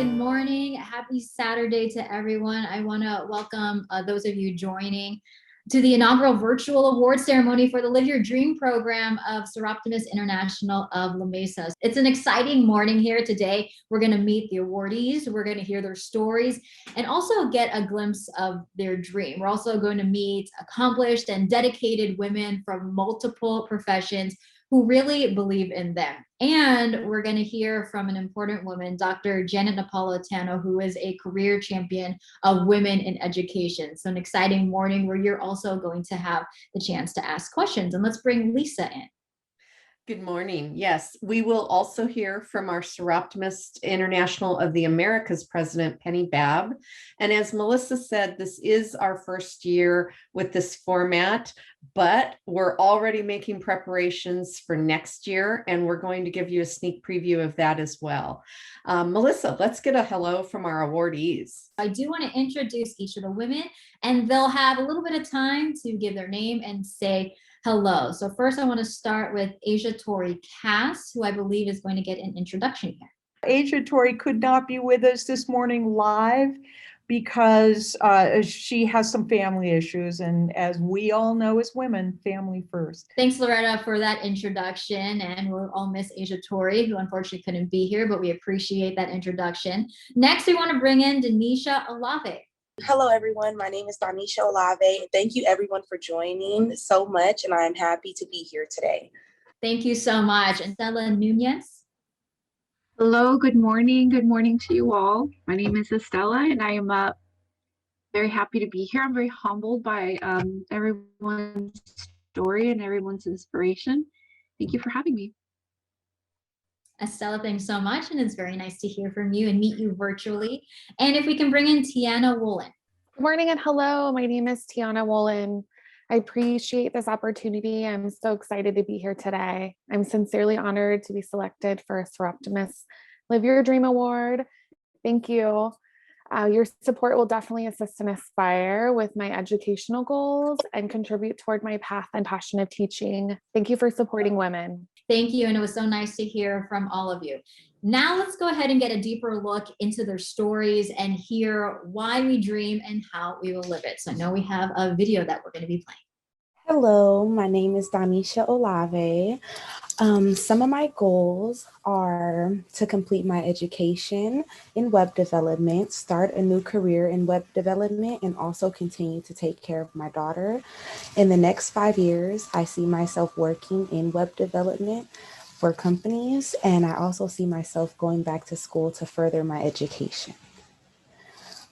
Good morning. Happy Saturday to everyone. I want to welcome those of you joining to the inaugural virtual award ceremony for the Live Your Dream program of Soroptimist International of La Mesa. It's an exciting morning here today. We're going to meet the awardees. We're going to hear their stories and also get a glimpse of their dream. We're also going to meet accomplished and dedicated women from multiple professions who really believe in them. And we're going to hear from an important woman, Dr. Janet Napolitano, who is a career champion of women in education. So an exciting morning where you're also going to have the chance to ask questions. And let's bring Lisa in. Good morning. Yes, we will also hear from our Soroptimist International of the Americas president, Penny Babb. And as Melissa said, this is our first year with this format, but we're already making preparations for next year, and we're going to give you a sneak preview of that as well. Melissa, let's get a hello from our awardees. I do want to introduce each of the women, and they'll have a little bit of time to give their name and say hello. So first I want to start with Tori Cass, who I believe is going to get an introduction here. Tori could not be with us this morning live because she has some family issues. And as we all know as women, family first. Thanks, Loretta, for that introduction. And we'll all miss Tori, who unfortunately couldn't be here, but we appreciate that introduction. Next, we want to bring in Denisha Olave. Hello, everyone. My name is Denisha Olave. Thank you, everyone, for joining so much, and I'm happy to be here today. Thank you so much. And Estella Nunez. Hello, good morning. Good morning to you all. My name is Estella, and I am very happy to be here. I'm very humbled by everyone's story and everyone's inspiration. Thank you for having me. Estella, thanks so much. And it's very nice to hear from you and meet you virtually. And if we can bring in Tiana Woolen. Good morning and hello. My name is Tiana Woolen. I appreciate this opportunity. I'm so excited to be here today. I'm sincerely honored to be selected for a Seroptimist Live Your Dream Award. Thank you. Your support will definitely assist and inspire with my educational goals and contribute toward my path and passion of teaching. Thank you for supporting women. Thank you. And it was so nice to hear from all of you. Now let's go ahead and get a deeper look into their stories and hear why we dream and how we will live it. So I know we have a video that we're going to be playing. Hello, my name is Denisha Olave. Some of my goals are to complete my education in web development, start a new career in web development, and also continue to take care of my daughter. In the next 5 years, I see myself working in web development for companies, and I also see myself going back to school to further my education.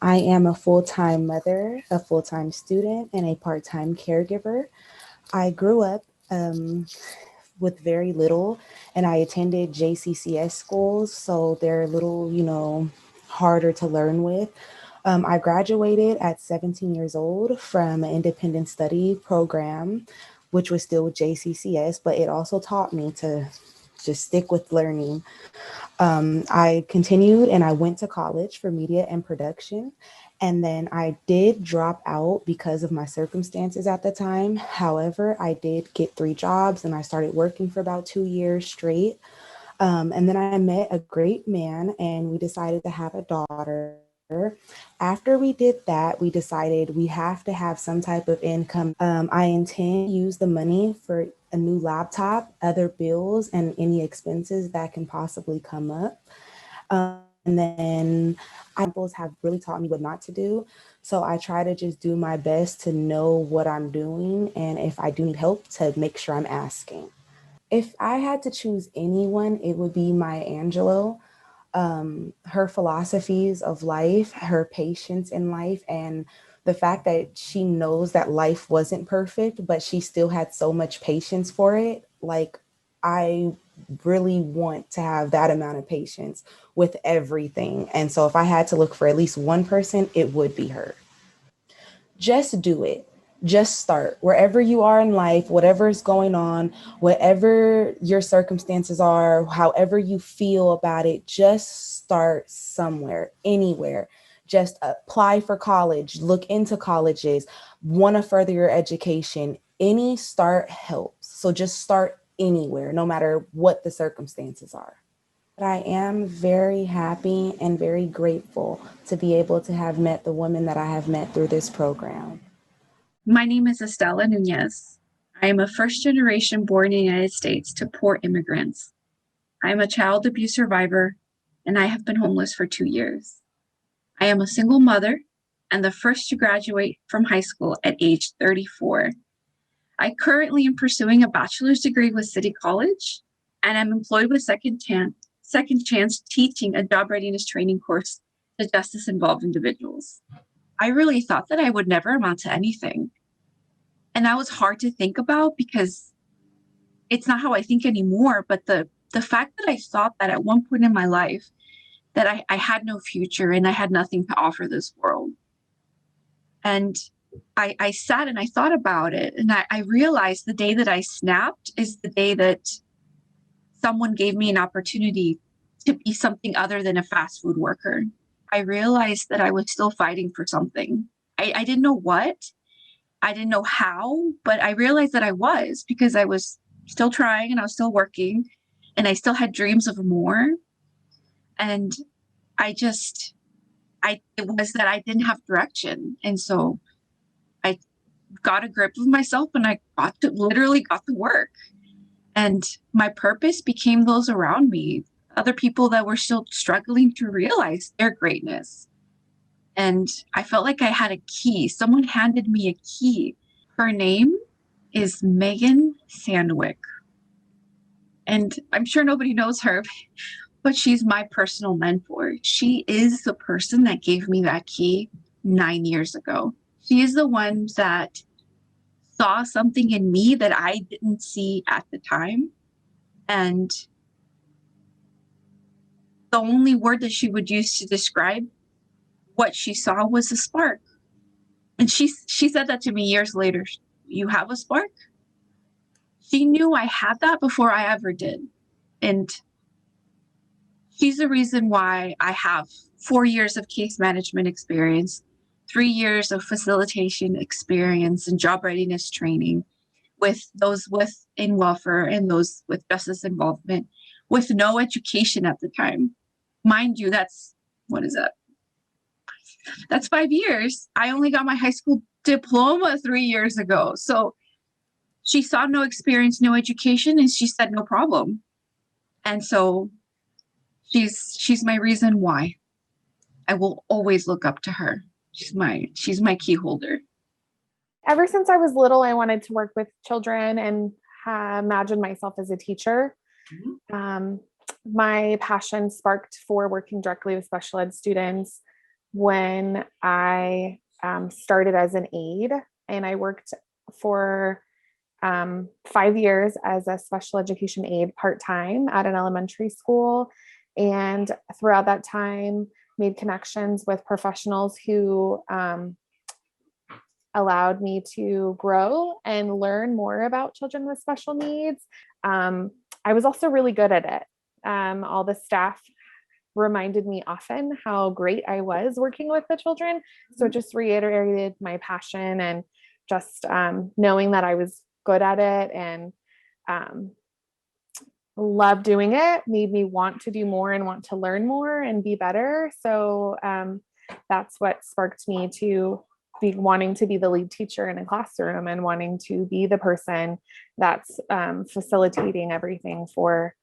I am a full-time mother, a full-time student, and a part-time caregiver. I grew up with very little, and I attended JCCS schools, so they're a little, harder to learn with. I graduated at 17 years old from an independent study program, which was still JCCS, but it also taught me to just stick with learning. I continued and I went to college for media and production. And then I did drop out because of my circumstances at the time. However, I did get 3 jobs and I started working for about 2 years straight. And then I met a great man and we decided to have a daughter. After we did that, we decided we have to have some type of income. I intend to use the money for a new laptop, other bills, and any expenses that can possibly come up. And then Apples have really taught me what not to do. So I try to just do my best to know what I'm doing. And if I do need help, to make sure I'm asking. If I had to choose anyone, it would be Maya Angelou. Her philosophies of life, her patience in life, and the fact that she knows that life wasn't perfect, but she still had so much patience for it. Like, I really want to have that amount of patience with everything. And so if I had to look for at least one person, it would be her. Just do it. Just start. Wherever you are in life, whatever is going on, whatever your circumstances are, however you feel about it, just start somewhere, anywhere. Just apply for college, look into colleges, want to further your education. Any start helps. So just start anywhere, no matter what the circumstances are. I am very happy and very grateful to be able to have met the women that I have met through this program. My name is Estela Nunez. I am a first-generation born in the United States to poor immigrants. I am a child abuse survivor, and I have been homeless for 2 years. I am a single mother and the first to graduate from high school at age 34. I currently am pursuing a bachelor's degree with City College, and I'm employed with Second Chance teaching a job readiness training course to justice-involved individuals. I really thought that I would never amount to anything. And that was hard to think about because it's not how I think anymore. But the fact that I thought that at one point in my life that I had no future and I had nothing to offer this world. And I sat and I thought about it, and I realized the day that I snapped is the day that someone gave me an opportunity to be something other than a fast food worker. I realized that I was still fighting for something. I didn't know what, I didn't know how, but I realized that I was, because I was still trying and I was still working and I still had dreams of more. And it was that I didn't have direction. And so I got a grip of myself and I literally got to work. And my purpose became those around me, other people that were still struggling to realize their greatness. And I felt like I had a key. Someone handed me a key. Her name is Megan Sandwick. And I'm sure nobody knows her, but she's my personal mentor. She is the person that gave me that key 9 years ago. She is the one that saw something in me that I didn't see at the time. And the only word that she would use to describe what she saw was a spark. And she said that to me years later. You have a spark? She knew I had that before I ever did. And she's the reason why I have 4 years of case management experience, 3 years of facilitation experience and job readiness training with those in welfare and those with justice involvement, with no education at the time. Mind you, what is that? That's 5 years. I only got my high school diploma 3 years ago. So she saw no experience, no education, and she said, no problem. And so she's my reason why I will always look up to her. She's my key holder. Ever since I was little, I wanted to work with children and imagined myself as a teacher. Mm-hmm. My passion sparked for working directly with special ed students when I started as an aide, and I worked for 5 years as a special education aide part-time at an elementary school. And throughout that time, made connections with professionals who allowed me to grow and learn more about children with special needs. I was also really good at it. All the staff reminded me often how great I was working with the children. So it just reiterated my passion, and just knowing that I was good at it and love doing it made me want to do more and want to learn more and be better. So that's what sparked me to be wanting to be the lead teacher in a classroom and wanting to be the person that's facilitating everything for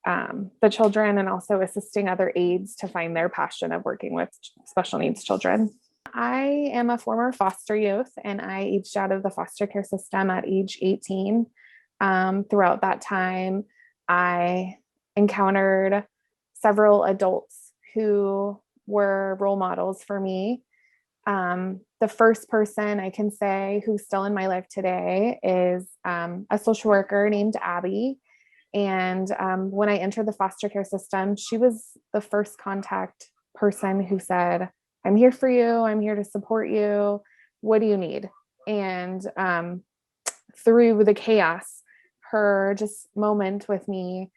the children, and also assisting other aides to find their passion of working with special needs children. I am a former foster youth, and I aged out of the foster care system at age 18. Throughout that time, I encountered several adults who were role models for me. The first person I can say who's still in my life today is a social worker named Abby. And when I entered the foster care system, she was the first contact person who said, I'm here for you. I'm here to support you. What do you need? And through the chaos, her just moment with me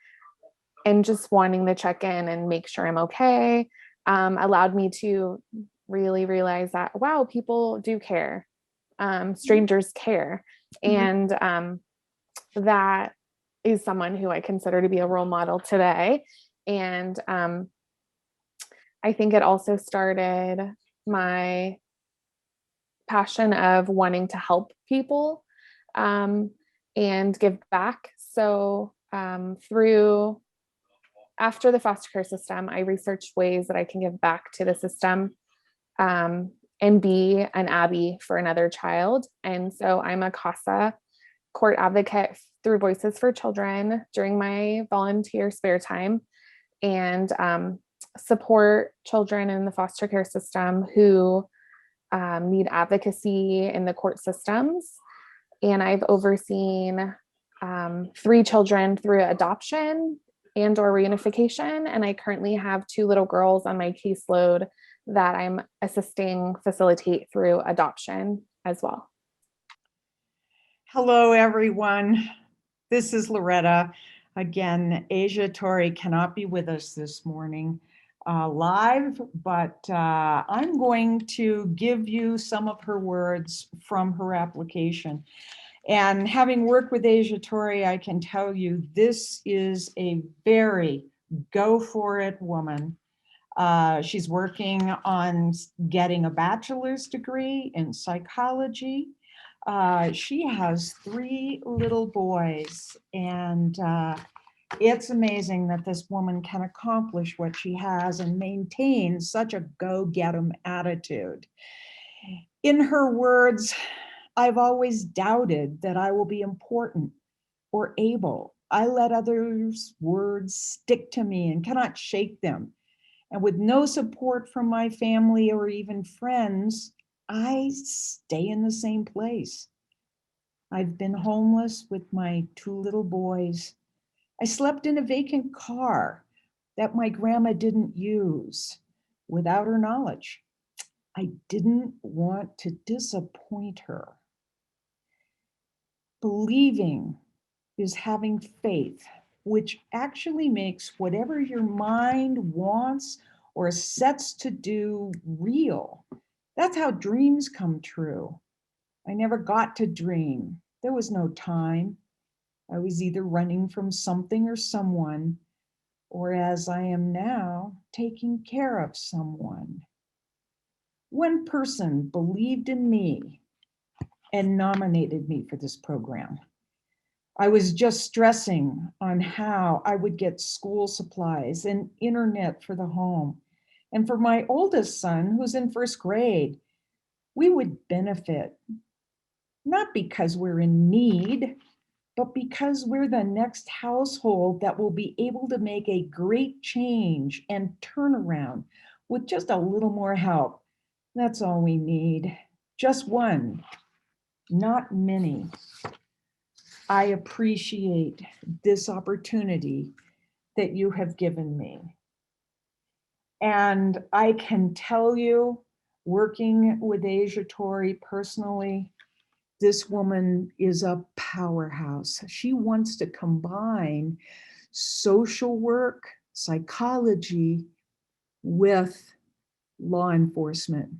and just wanting to check in and make sure I'm okay, allowed me to really realize that, wow, people do care. Strangers care. Mm-hmm. And that is someone who I consider to be a role model today. And I think it also started my passion of wanting to help people and give back. So after the foster care system, I researched ways that I can give back to the system and be an Abby for another child. And so I'm a CASA court advocate through Voices for Children during my volunteer spare time, and support children in the foster care system who need advocacy in the court systems. And I've overseen 3 children through adoption and or reunification. And I currently have 2 little girls on my caseload that I'm assisting facilitate through adoption as well. Hello, everyone. This is Loretta. Again, Asia Tori cannot be with us this morning live, but I'm going to give you some of her words from her application. And having worked with Asia Tori, I can tell you this is a very go for it woman. She's working on getting a bachelor's degree in psychology. She has 3 little boys, and it's amazing that this woman can accomplish what she has and maintain such a go-get-'em attitude. In her words, I've always doubted that I will be important or able. I let others' words stick to me and cannot shake them. And with no support from my family or even friends, I stay in the same place. I've been homeless with my 2 little boys. I slept in a vacant car that my grandma didn't use without her knowledge. I didn't want to disappoint her. Believing is having faith, which actually makes whatever your mind wants or sets to do real. That's how dreams come true. I never got to dream. There was no time. I was either running from something or someone, or as I am now, taking care of someone. One person believed in me and nominated me for this program. I was just stressing on how I would get school supplies and internet for the home. And for my oldest son, who's in 1st grade, we would benefit, not because we're in need, but because we're the next household that will be able to make a great change and turnaround with just a little more help. That's all we need. Just one, not many. I appreciate this opportunity that you have given me. And I can tell you, working with Asia Tori personally, this woman is a powerhouse. She wants to combine social work, psychology with law enforcement.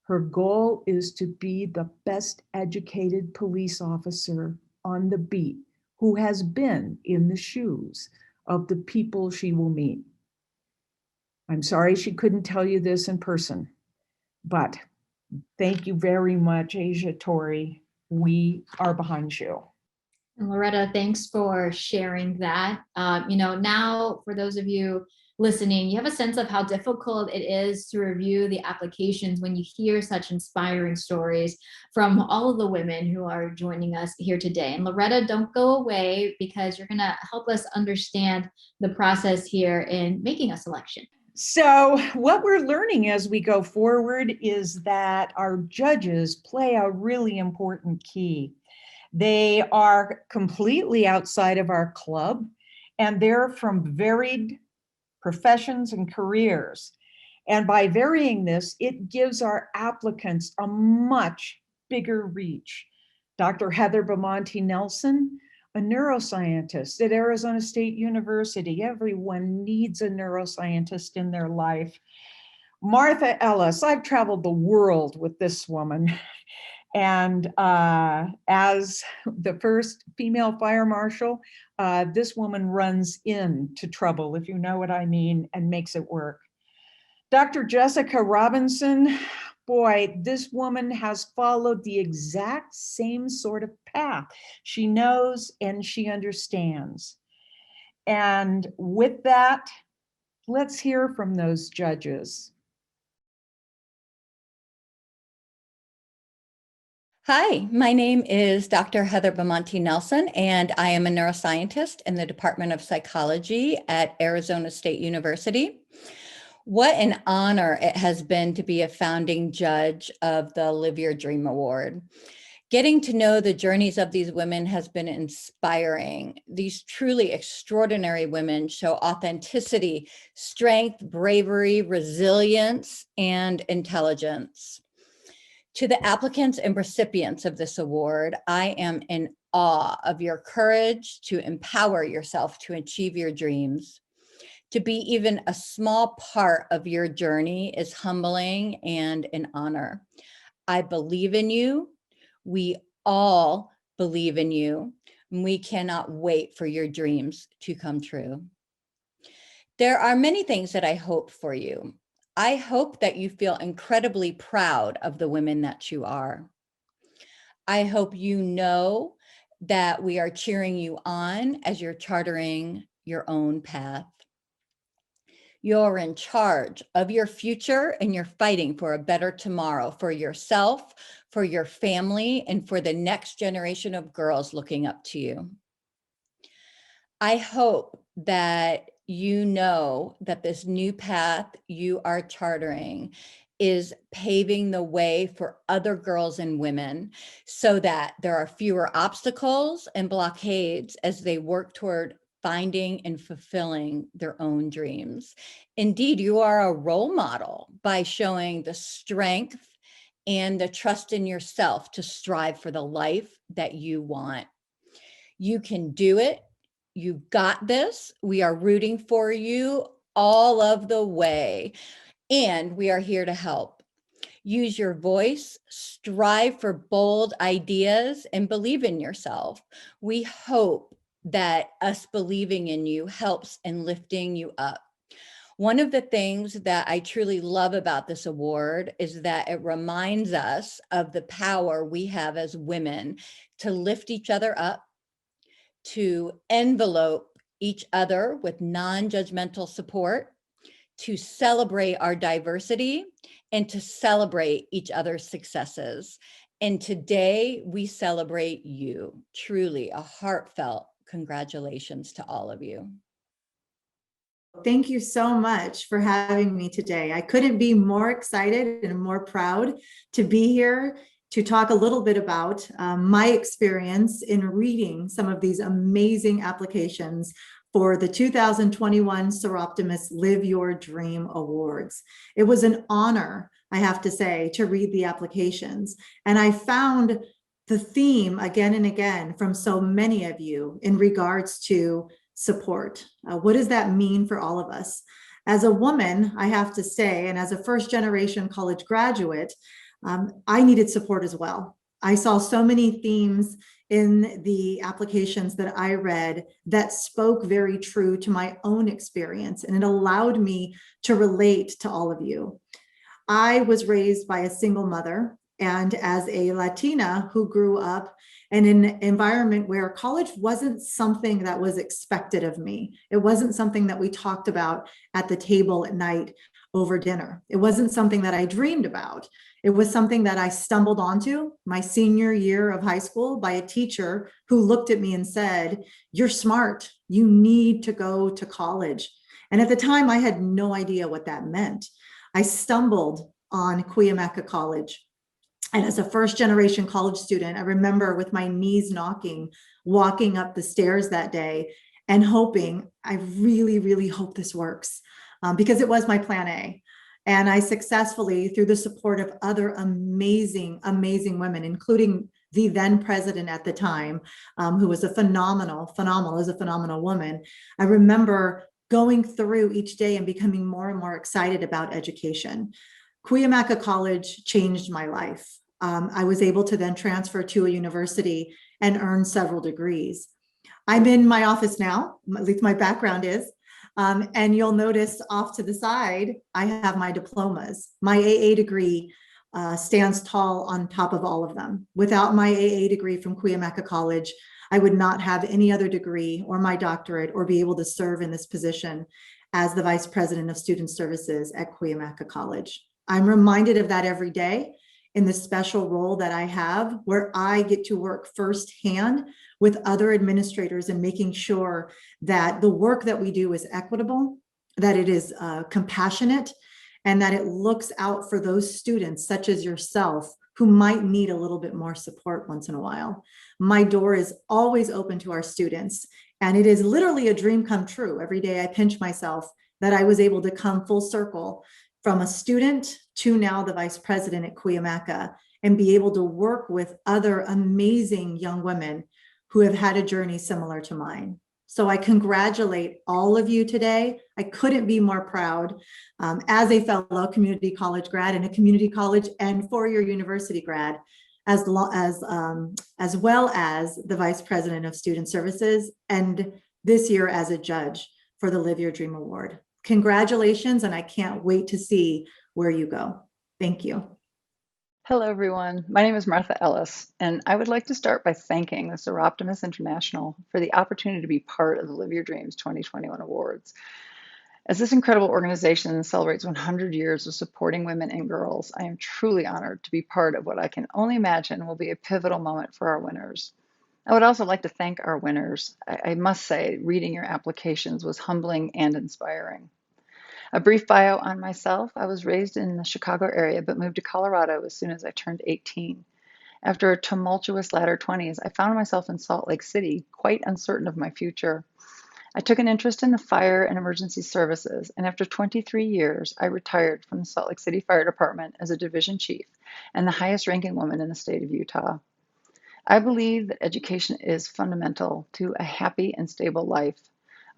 Her goal is to be the best educated police officer on the beat who has been in the shoes of the people she will meet. I'm sorry she couldn't tell you this in person, but thank you very much, Asia Tori. We are behind you. And Loretta, thanks for sharing that. Now for those of you listening, you have a sense of how difficult it is to review the applications when you hear such inspiring stories from all of the women who are joining us here today. And Loretta, don't go away, because you're gonna help us understand the process here in making a selection. So what we're learning as we go forward is that our judges play a really important key. They are completely outside of our club, and they're from varied professions and careers. And by varying this, it gives our applicants a much bigger reach. Dr. Heather Bamonte Nelson, a neuroscientist at Arizona State University. Everyone needs a neuroscientist in their life. Martha Ellis, I've traveled the world with this woman. And as the first female fire marshal, this woman runs into trouble, if you know what I mean, and makes it work. Dr. Jessica Robinson, boy, this woman has followed the exact same sort of path. She knows and she understands. And with that, let's hear from those judges. Hi, my name is Dr. Heather Bamonte Nelson, and I am a neuroscientist in the Department of Psychology at Arizona State University. What an honor it has been to be a founding judge of the Live Your Dream Award. Getting to know the journeys of these women has been inspiring. These truly extraordinary women show authenticity, strength, bravery, resilience, and intelligence. To the applicants and recipients of this award, I am in awe of your courage to empower yourself to achieve your dreams. To be even a small part of your journey is humbling and an honor. I believe in you. We all believe in you. And we cannot wait for your dreams to come true. There are many things that I hope for you. I hope that you feel incredibly proud of the women that you are. I hope you know that we are cheering you on as you're chartering your own path. You're in charge of your future and you're fighting for a better tomorrow for yourself, for your family, and for the next generation of girls looking up to you. I hope that you know that this new path you are chartering is paving the way for other girls and women so that there are fewer obstacles and blockades as they work toward finding and fulfilling their own dreams. Indeed, you are a role model by showing the strength and the trust in yourself to strive for the life that you want. You can do it. You got this. We are rooting for you all of the way, and we are here to help. Use your voice, strive for bold ideas, and believe in yourself. We hope that us believing in you helps in lifting you up. One of the things that I truly love about this award is that it reminds us of the power we have as women to lift each other up, to envelope each other with non-judgmental support, to celebrate our diversity, and to celebrate each other's successes. And today we celebrate you. Truly a heartfelt congratulations to all of you. Thank you so much for having me today. I couldn't be more excited and more proud to be here to talk a little bit about my experience in reading some of these amazing applications for the 2021 Soroptimist Live Your Dream Awards. It was an honor, I have to say, to read the applications. And I found the theme again and again from so many of you in regards to support. What does that mean for all of us? As a woman, I have to say, and as a first-generation college graduate, I needed support as well. I saw so many themes in the applications that I read that spoke very true to my own experience, and it allowed me to relate to all of you. I was raised by a single mother, and as a Latina who grew up in an environment where college wasn't something that was expected of me. It wasn't something that we talked about at the table at night over dinner. It wasn't something that I dreamed about. It was something that I stumbled onto my senior year of high school by a teacher who looked at me and said, "You're smart. You need to go to college." And at the time, I had no idea what that meant. I stumbled on Cuyamaca College. And as a first-generation college student, I remember with my knees knocking, walking up the stairs that day and hoping, I really, really hope this works, because it was my plan A. And I successfully, through the support of other amazing, amazing women, including the then president at the time, who was a phenomenal woman. I remember going through each day and becoming more and more excited about education. Cuyamaca College changed my life. I was able to then transfer to a university and earn several degrees. I'm in my office now, at least my background is, and you'll notice off to the side, I have my diplomas. My AA degree stands tall on top of all of them. Without my AA degree from Cuyamaca College, I would not have any other degree or my doctorate or be able to serve in this position as the Vice President of Student Services at Cuyamaca College. I'm reminded of that every day in the special role that I have, where I get to work firsthand with other administrators and making sure that the work that we do is equitable, that it is compassionate, and that it looks out for those students such as yourself who might need a little bit more support once in a while. My door is always open to our students, and it is literally a dream come true. Every day I pinch myself that I was able to come full circle from a student to now the vice president at Cuyamaca and be able to work with other amazing young women who have had a journey similar to mine. So I congratulate all of you today. I couldn't be more proud as a fellow community college grad and a community college and four-year university grad, as well as the Vice President of Student Services, and this year as a judge for the Live Your Dream Award. Congratulations, and I can't wait to see where you go. Thank you. Hello, everyone. My name is Martha Ellis, and I would like to start by thanking the Soroptimist International for the opportunity to be part of the Live Your Dreams 2021 Awards. As this incredible organization celebrates 100 years of supporting women and girls, I am truly honored to be part of what I can only imagine will be a pivotal moment for our winners. I would also like to thank our winners. I must say, reading your applications was humbling and inspiring. A brief bio on myself. I was raised in the Chicago area, but moved to Colorado as soon as I turned 18. After a tumultuous latter 20s, I found myself in Salt Lake City, quite uncertain of my future. I took an interest in the fire and emergency services, and after 23 years, I retired from the Salt Lake City Fire Department as a division chief and the highest ranking woman in the state of Utah. I believe that education is fundamental to a happy and stable life.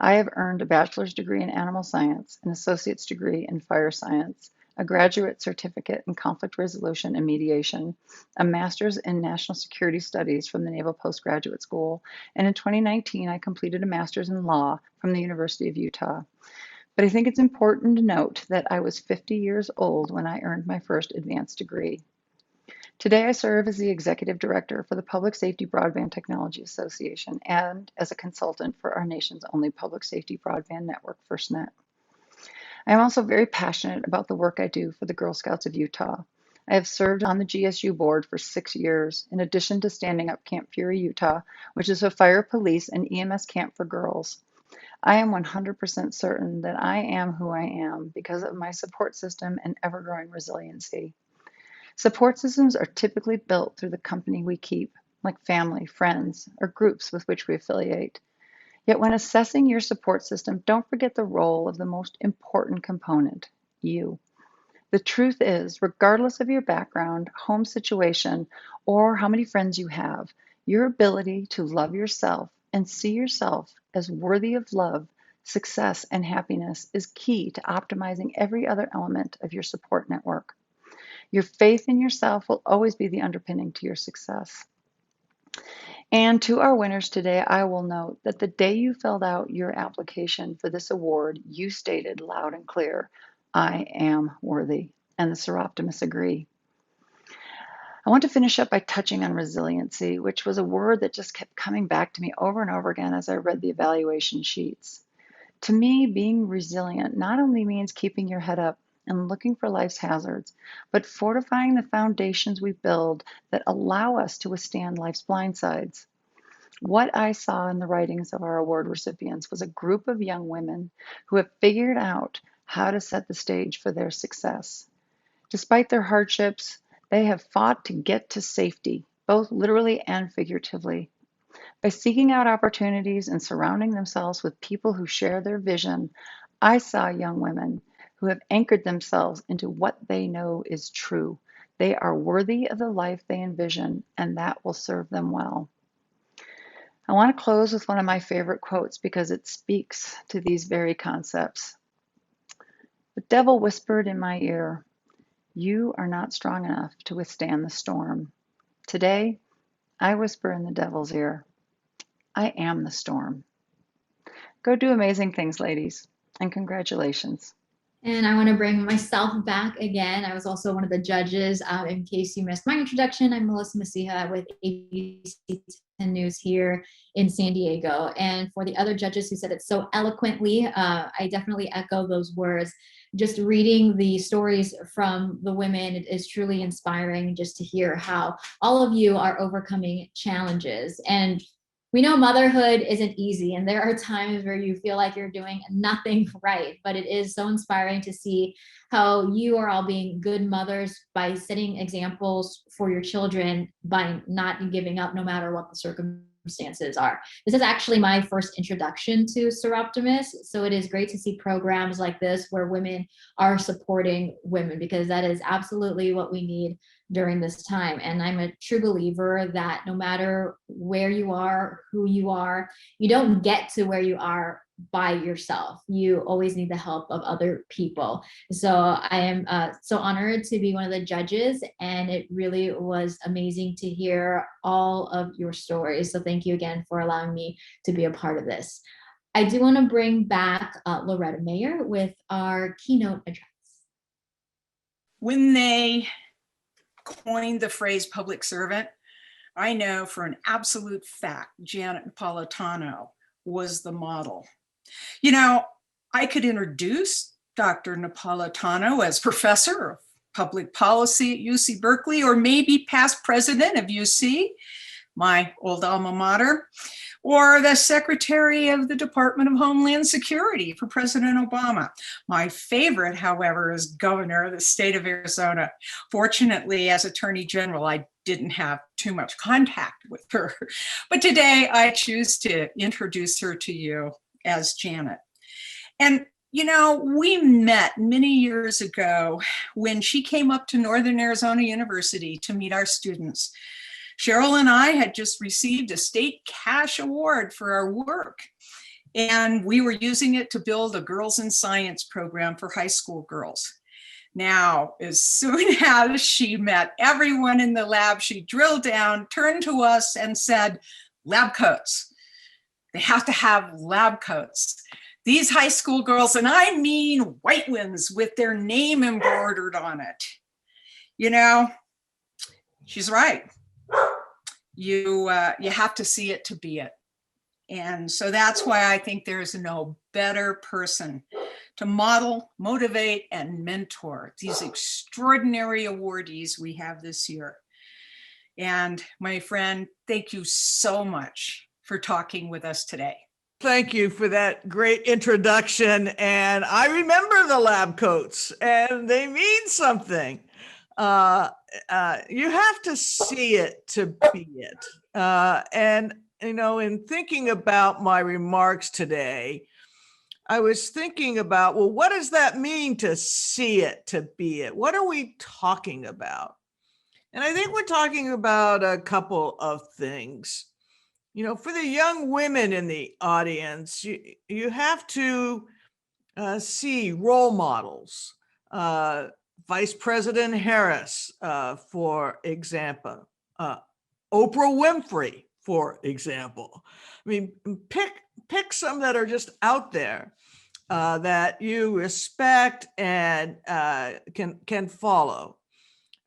I have earned a bachelor's degree in animal science, an associate's degree in fire science, a graduate certificate in conflict resolution and mediation, a master's in national security studies from the Naval Postgraduate School, and in 2019, I completed a master's in law from the University of Utah. But I think it's important to note that I was 50 years old when I earned my first advanced degree. Today, I serve as the Executive Director for the Public Safety Broadband Technology Association and as a consultant for our nation's only public safety broadband network, FirstNet. I am also very passionate about the work I do for the Girl Scouts of Utah. I have served on the GSU board for 6 years, in addition to standing up Camp Fury, Utah, which is a fire, police, and EMS camp for girls. I am 100% certain that I am who I am because of my support system and ever-growing resiliency. Support systems are typically built through the company we keep, like family, friends, or groups with which we affiliate. Yet when assessing your support system, don't forget the role of the most important component, you. The truth is, regardless of your background, home situation, or how many friends you have, your ability to love yourself and see yourself as worthy of love, success, and happiness is key to optimizing every other element of your support network. Your faith in yourself will always be the underpinning to your success. And to our winners today, I will note that the day you filled out your application for this award, you stated loud and clear, I am worthy, and the Seroptimists agree. I want to finish up by touching on resiliency, which was a word that just kept coming back to me over and over again as I read the evaluation sheets. To me, being resilient not only means keeping your head up and looking for life's hazards, but fortifying the foundations we build that allow us to withstand life's blind sides. What I saw in the writings of our award recipients was a group of young women who have figured out how to set the stage for their success. Despite their hardships, they have fought to get to safety, both literally and figuratively. By seeking out opportunities and surrounding themselves with people who share their vision, I saw young women who have anchored themselves into what they know is true. They are worthy of the life they envision, and that will serve them well. I want to close with one of my favorite quotes because it speaks to these very concepts. The devil whispered in my ear, You are not strong enough to withstand the storm. Today, I whisper in the devil's ear, I am the storm. Go do amazing things, ladies, and congratulations. And I want to bring myself back again. I was also one of the judges. In case you missed my introduction, I'm Melissa Mecija with ABC 10 News here in San Diego. And for the other judges who said it so eloquently, I definitely echo those words. Just reading the stories from the women, it is truly inspiring just to hear how all of you are overcoming challenges. And we know motherhood isn't easy, and there are times where you feel like you're doing nothing right, but it is so inspiring to see how you are all being good mothers by setting examples for your children, by not giving up no matter what the circumstances are. This is actually my first introduction to Seroptimist, so it is great to see programs like this where women are supporting women, because that is absolutely what we need during this time. And I'm a true believer that no matter where you are, who you are, you don't get to where you are by yourself. You always need the help of other people. So I am so honored to be one of the judges, and it really was amazing to hear all of your stories. So thank you again for allowing me to be a part of this. I do want to bring back Loretta Mayer with our keynote address. When they coined the phrase public servant, I know for an absolute fact Janet Napolitano was the model. You know, I could introduce Dr. Napolitano as professor of public policy at UC Berkeley, or maybe past president of UC, my old alma mater, or the secretary of the Department of Homeland Security for President Obama. My favorite, however, is governor of the state of Arizona. Fortunately, as Attorney General, I didn't have too much contact with her. But today I choose to introduce her to you as Janet. And you know, we met many years ago when she came up to Northern Arizona University to meet our students. Cheryl and I had just received a state cash award for our work, and we were using it to build a girls in science program for high school girls. Now, as soon as she met everyone in the lab, she drilled down, turned to us and said, lab coats. They have to have lab coats. These high school girls, and I mean white ones with their name embroidered on it. You know, she's right. You have to see it to be it. And so that's why I think there's no better person to model, motivate, and mentor these extraordinary awardees we have this year. And my friend, thank you so much for talking with us today. Thank you for that great introduction. And I remember the lab coats, and they mean something. You have to see it to be it. And, you know, in thinking about my remarks today, I was thinking about, well, what does that mean to see it to be it? What are we talking about? And I think we're talking about a couple of things. You know, for the young women in the audience, you have to see role models. Vice President Harris, for example, Oprah Winfrey, for example. I mean, pick some that are just out there that you respect and can follow.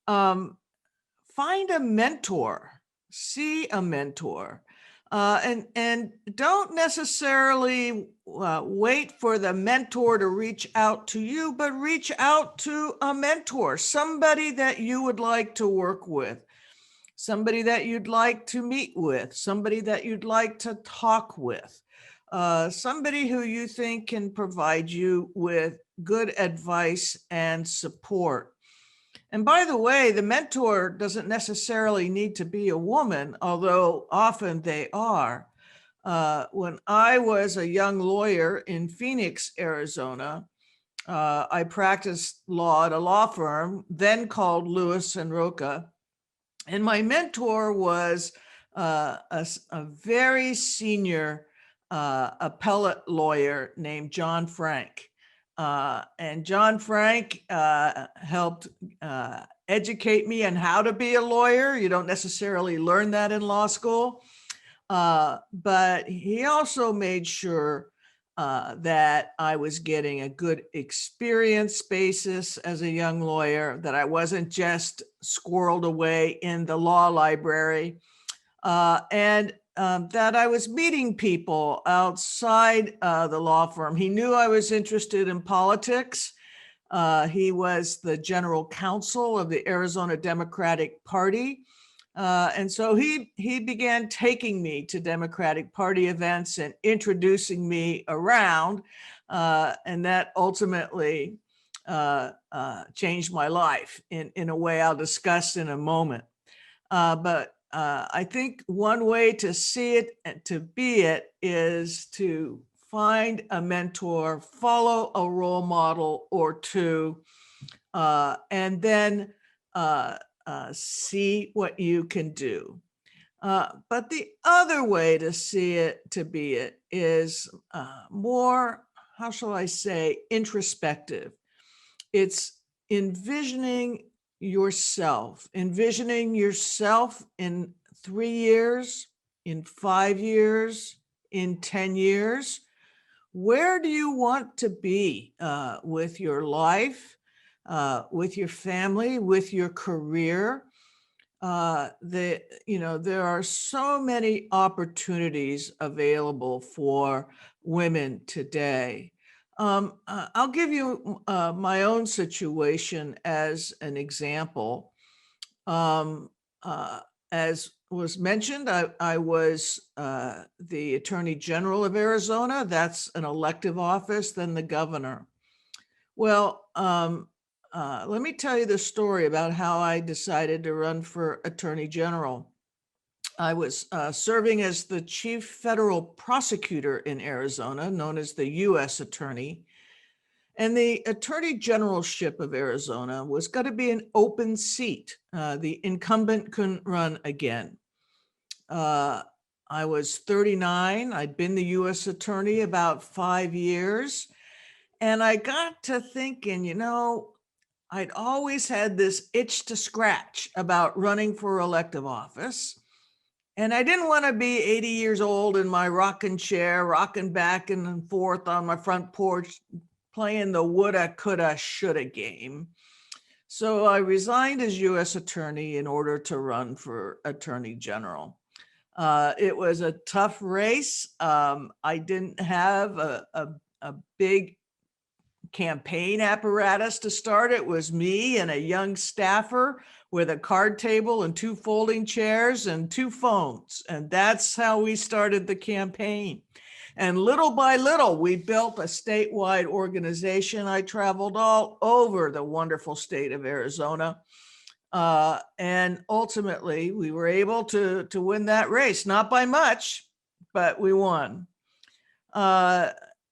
Find a mentor, see a mentor. And don't necessarily wait for the mentor to reach out to you, but reach out to a mentor, somebody that you would like to work with, somebody that you'd like to meet with, somebody that you'd like to talk with, somebody who you think can provide you with good advice and support. And by the way, the mentor doesn't necessarily need to be a woman, although often they are. When I was a young lawyer in Phoenix, Arizona, I practiced law at a law firm then called Lewis and Roca. And my mentor was a very senior appellate lawyer named John Frank. And John Frank helped educate me on how to be a lawyer. You don't necessarily learn that in law school. But he also made sure that I was getting a good experience basis as a young lawyer, that I wasn't just squirreled away in the law library, and that I was meeting people outside the law firm. He knew I was interested in politics. He was the general counsel of the Arizona Democratic Party. And so he began taking me to Democratic Party events and introducing me around. And that ultimately changed my life in a way I'll discuss in a moment. But I think one way to see it and to be it is to find a mentor, follow a role model or two, and then see what you can do. But the other way to see it, to be it, is more, how shall I say, introspective. It's envisioning yourself in 3 years, in 5 years, in 10 years. Where do you want to be with your life, with your family, with your career? There are so many opportunities available for women today. I'll give you my own situation as an example. As was mentioned, I was the Attorney General of Arizona. That's an elective office, then the governor. Well, let me tell you the story about how I decided to run for Attorney General. I was serving as the chief federal prosecutor in Arizona, known as the U.S. Attorney. And the Attorney Generalship of Arizona was going to be an open seat. The incumbent couldn't run again. I was 39. I'd been the U.S. Attorney about 5 years. And I got to thinking, I'd always had this itch to scratch about running for elective office. And I didn't want to be 80 years old in my rocking chair, rocking back and forth on my front porch, playing the woulda, coulda, shoulda game. So I resigned as U.S. Attorney in order to run for Attorney General. It was a tough race. I didn't have a big campaign apparatus to start. It was me and a young staffer with a card table and 2 folding chairs and 2 phones. And that's how we started the campaign. And little by little, we built a statewide organization. I traveled all over the wonderful state of Arizona. And ultimately, we were able to win that race, not by much, but we won.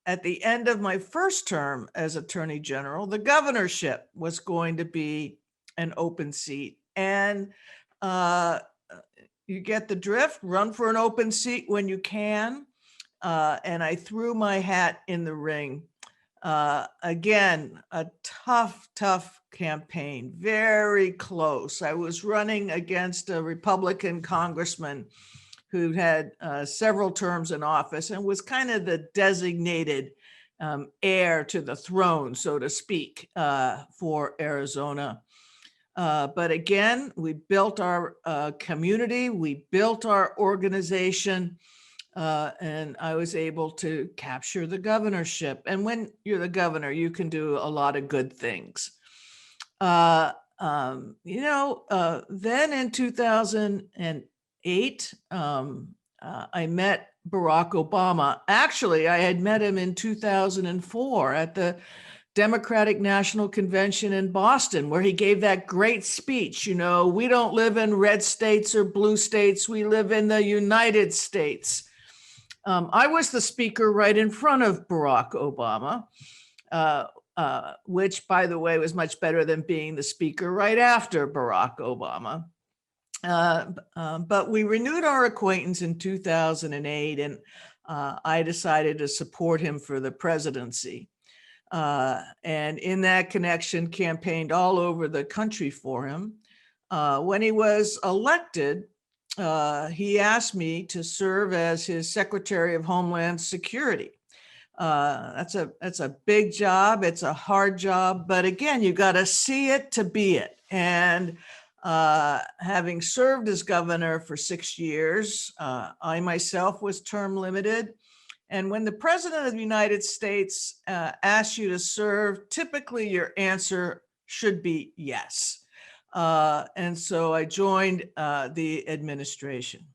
At the end of my first term as Attorney General, the governorship was going to be an open seat. And you get the drift, run for an open seat when you can. And I threw my hat in the ring. Again, a tough campaign, very close. I was running against a Republican congressman who had several terms in office and was kind of the designated heir to the throne, so to speak, for Arizona. But again, we built our community, we built our organization, and I was able to capture the governorship. And when you're the governor, you can do a lot of good things. Then in 2008, I met Barack Obama. Actually, I had met him in 2004 at the Democratic National Convention in Boston, where he gave that great speech. We don't live in red states or blue states. We live in the United States. I was the speaker right in front of Barack Obama, which, by the way, was much better than being the speaker right after Barack Obama. But we renewed our acquaintance in 2008, and I decided to support him for the presidency. and in that connection campaigned all over the country for him. When he was elected, he asked me to serve as his Secretary of Homeland Security. That's a big job. It's a hard job, but again, you got to see it to be it. And having served as governor for 6 years, I myself was term limited. And when the President of the United States asks you to serve, typically your answer should be yes. And so I joined the administration.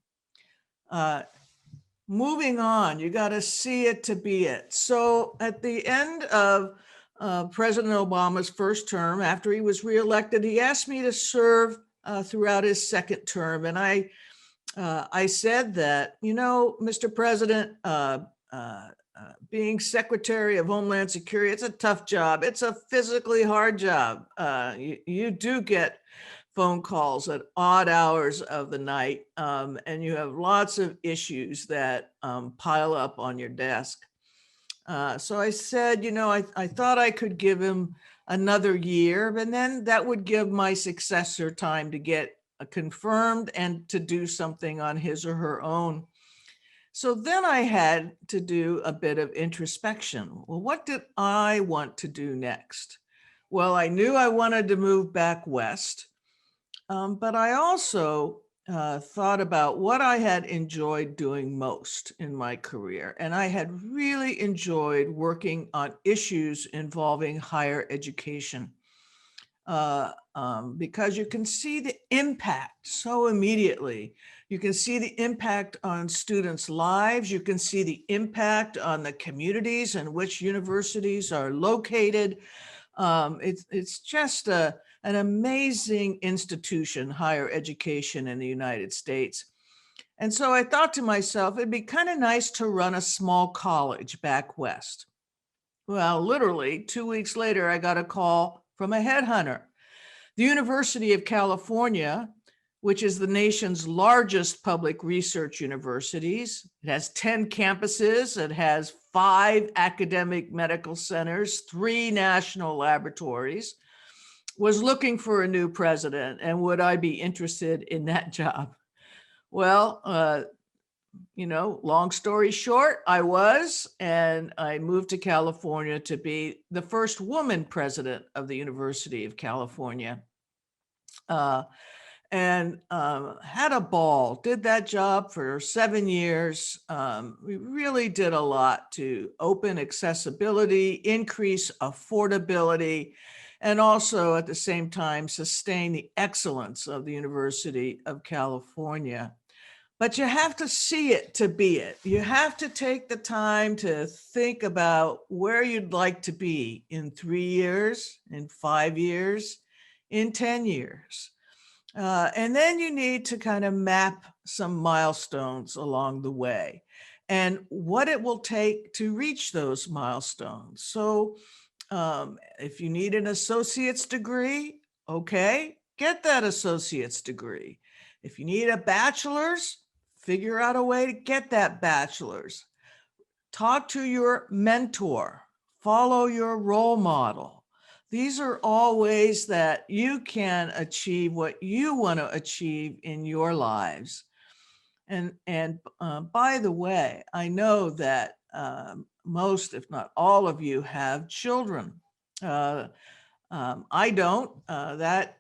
Moving on, you got to see it to be it. So at the end of President Obama's first term, after he was reelected, he asked me to serve throughout his second term. And I said that, you know, Mr. President, being Secretary of Homeland Security, it's a tough job. It's a physically hard job. You do get phone calls at odd hours of the night, and you have lots of issues that pile up on your desk. So I said, you know, I thought I could give him another year, and then that would give my successor time to get confirmed and to do something on his or her own. So then I had to do a bit of introspection. Well, what did I want to do next? Well, I knew I wanted to move back west, but I also thought about what I had enjoyed doing most in my career. And I had really enjoyed working on issues involving higher education. Because you can see the impact so immediately. You can see the impact on students' lives. You can see the impact on the communities in which universities are located. It's just an amazing institution, higher education in the United States. And so I thought to myself, it'd be kind of nice to run a small college back west. Well, literally 2 weeks later, I got a call from a headhunter. The University of California, which is the nation's largest public research universities, it has 10 campuses, it has 5 academic medical centers, 3 national laboratories, was looking for a new president, and would I be interested in that job? Well, you know, long story short, I was, and I moved to California to be the first woman president of the University of California. And had a ball, did that job for 7 years. We really did a lot to open accessibility, increase affordability, and also at the same time sustain the excellence of the University of California. But you have to see it to be it. You have to take the time to think about where you'd like to be in 3 years, in 5 years, in 10 years. And then you need to kind of map some milestones along the way and what it will take to reach those milestones. So if you need an associate's degree, okay, get that associate's degree. If you need a bachelor's, figure out a way to get that bachelor's. Talk to your mentor, follow your role model. These are all ways that you can achieve what you want to achieve in your lives. And by the way, I know that most, if not all of you, have children. I don't. That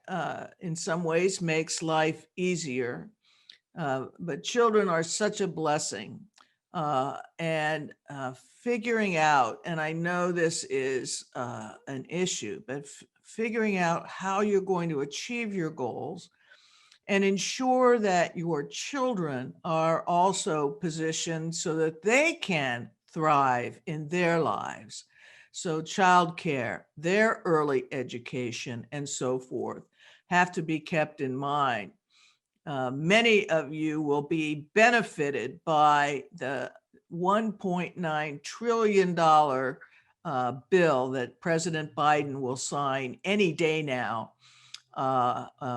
in some ways makes life easier. But children are such a blessing. And figuring out, and I know this is an issue, but figuring out how you're going to achieve your goals and ensure that your children are also positioned so that they can thrive in their lives. So childcare, their early education, and so forth have to be kept in mind. Many of you will be benefited by the $1.9 trillion bill that President Biden will sign any day now,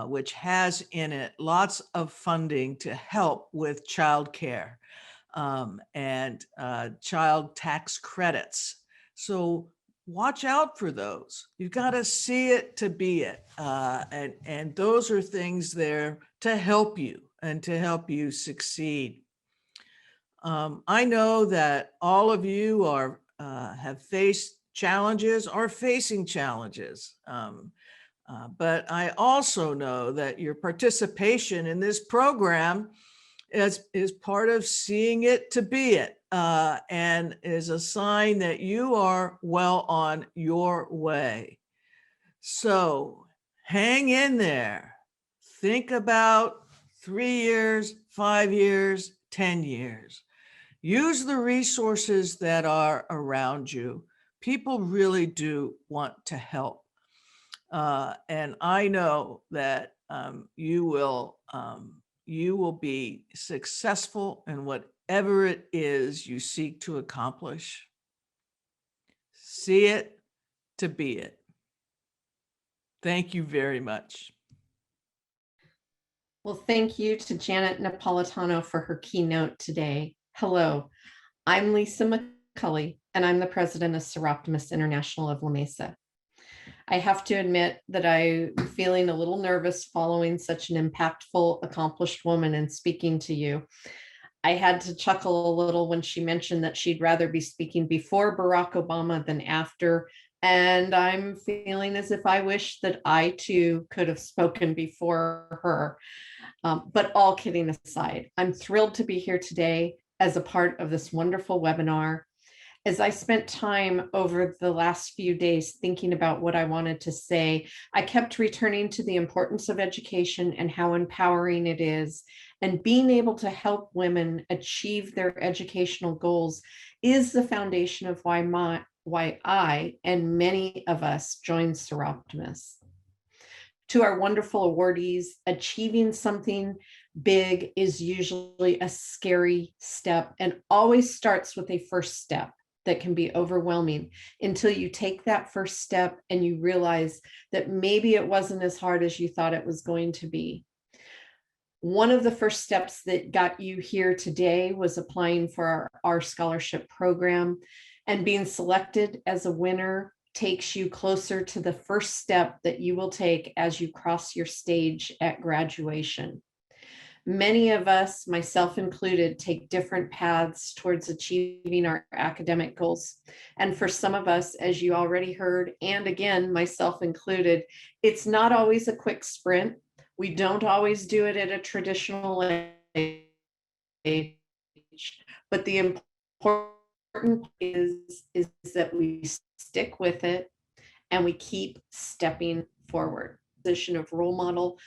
which has in it lots of funding to help with childcare and child tax credits. So watch out for those. You've got to see it to be it. And those are things there to help you and to help you succeed. I know that all of you have faced challenges, are facing challenges. But I also know that your participation in this program is part of seeing it to be it, and is a sign that you are well on your way. So hang in there. Think about 3 years, 5 years, 10 years. Use the resources that are around you. People really do want to help. And I know that you will be successful in whatever it is you seek to accomplish. See it to be it. Thank you very much. Well, thank you to Janet Napolitano for her keynote today. Hello, I'm Melissa Mecija, and I'm the president of Soroptimist International of Mesa. I have to admit that I'm feeling a little nervous following such an impactful, accomplished woman and speaking to you. I had to chuckle a little when she mentioned that she'd rather be speaking before Barack Obama than after. And I'm feeling as if I wish that I too could have spoken before her. But all kidding aside, I'm thrilled to be here today as a part of this wonderful webinar. As I spent time over the last few days thinking about what I wanted to say, I kept returning to the importance of education and how empowering it is. And being able to help women achieve their educational goals is the foundation of why I and many of us joined Seroptimist. To our wonderful awardees, achieving something big is usually a scary step and always starts with a first step that can be overwhelming until you take that first step and you realize that maybe it wasn't as hard as you thought it was going to be. One of the first steps that got you here today was applying for our scholarship program, and being selected as a winner takes you closer to the first step that you will take as you cross your stage at graduation. Many of us, myself included, take different paths towards achieving our academic goals. And for some of us, as you already heard, and again, myself included, it's not always a quick sprint. We don't always do it at a traditional age, but the important is that we stick with it and we keep stepping forward. Position of role model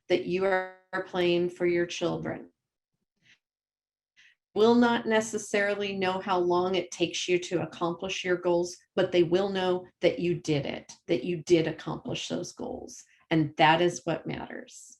that you are playing for your children. Will not necessarily know how long it takes you to accomplish your goals, but they will know that you did it, that you did accomplish those goals. And that is what matters.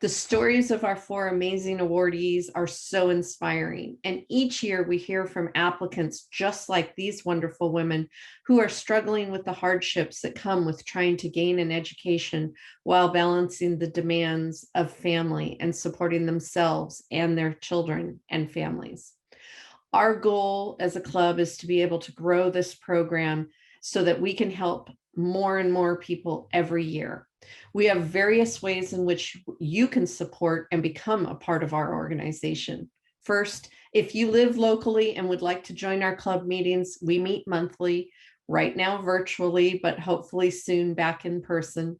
The stories of our 4 amazing awardees are so inspiring. And each year we hear from applicants just like these wonderful women who are struggling with the hardships that come with trying to gain an education while balancing the demands of family and supporting themselves and their children and families. Our goal as a club is to be able to grow this program so that we can help more and more people every year. We have various ways in which you can support and become a part of our organization. First, if you live locally and would like to join our club meetings, we meet monthly, right now virtually, but hopefully soon back in person.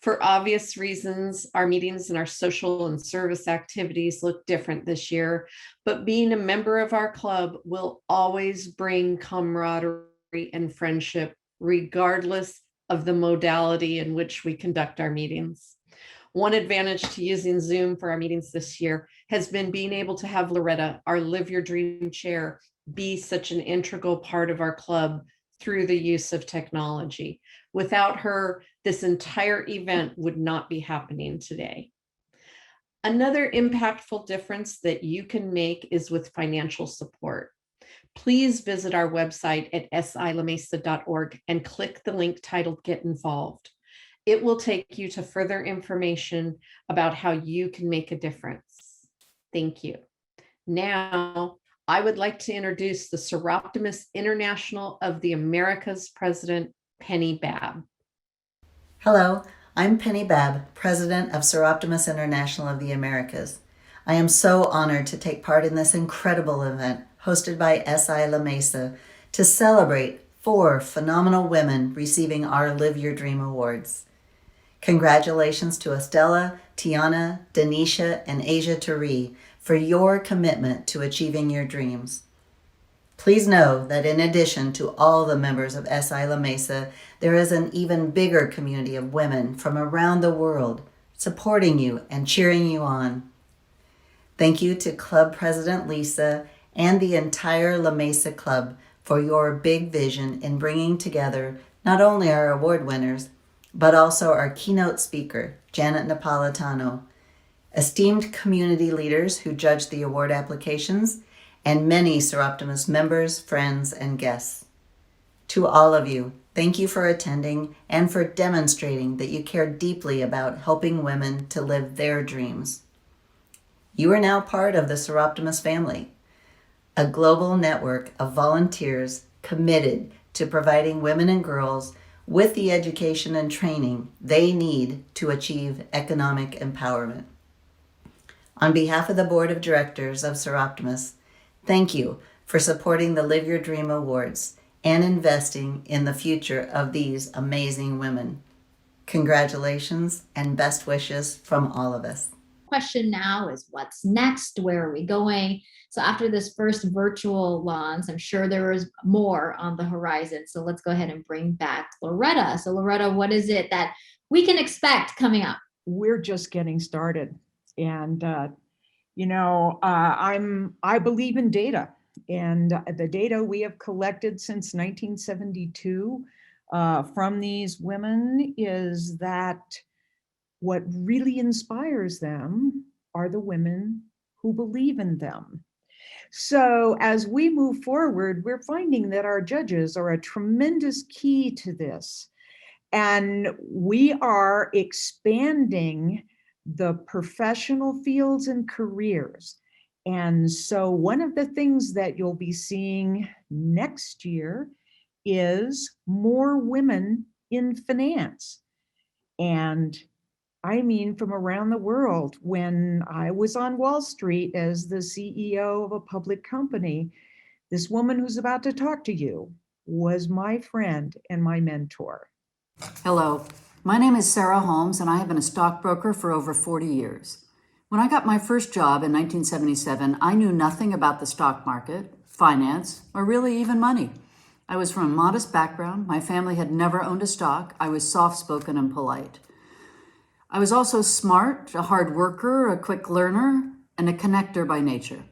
For obvious reasons, our meetings and our social and service activities look different this year, but being a member of our club will always bring camaraderie and friendship, regardless of the modality in which we conduct our meetings. One advantage to using Zoom for our meetings this year has been being able to have Loretta, our Live Your Dream chair, be such an integral part of our club through the use of technology. Without her, this entire event would not be happening today. Another impactful difference that you can make is with financial support. Please visit our website at silamesa.org and click the link titled Get Involved. It will take you to further information about how you can make a difference. Thank you. Now, I would like to introduce the Soroptimist International of the Americas president, Penny Babb. Hello, I'm Penny Babb, president of Soroptimist International of the Americas. I am so honored to take part in this incredible event hosted by SI La Mesa to celebrate 4 phenomenal women receiving our Live Your Dream Awards. Congratulations to Estella, Tiana, Denisha, and Asia Tori for your commitment to achieving your dreams. Please know that in addition to all the members of SI La Mesa, there is an even bigger community of women from around the world supporting you and cheering you on. Thank you to Club President Lisa and the entire La Mesa Club for your big vision in bringing together not only our award winners, but also our keynote speaker, Janet Napolitano, esteemed community leaders who judged the award applications, and many Seroptimist members, friends, and guests. To all of you, thank you for attending and for demonstrating that you care deeply about helping women to live their dreams. You are now part of the Seroptimist family, a global network of volunteers committed to providing women and girls with the education and training they need to achieve economic empowerment. On behalf of the Board of Directors of Seroptimist, thank you for supporting the Live Your Dream Awards and investing in the future of these amazing women. Congratulations and best wishes from all of us. Question now is what's next? Where are we going? So after this first virtual launch, I'm sure there is more on the horizon. So let's go ahead and bring back Loretta. So Loretta, what is it that we can expect coming up? We're just getting started. And, I believe in data, and the data we have collected since 1972 from these women is that what really inspires them are the women who believe in them. So as we move forward, we're finding that our judges are a tremendous key to this. And we are expanding the professional fields and careers. And so one of the things that you'll be seeing next year is more women in finance. And I mean, from around the world. When I was on Wall Street as the CEO of a public company, this woman who's about to talk to you was my friend and my mentor. Hello, my name is Sarah Holmes, and I have been a stockbroker for over 40 years. When I got my first job in 1977, I knew nothing about the stock market, finance, or really even money. I was from a modest background. My family had never owned a stock. I was soft-spoken and polite. I was also smart, a hard worker, a quick learner, and a connector by nature.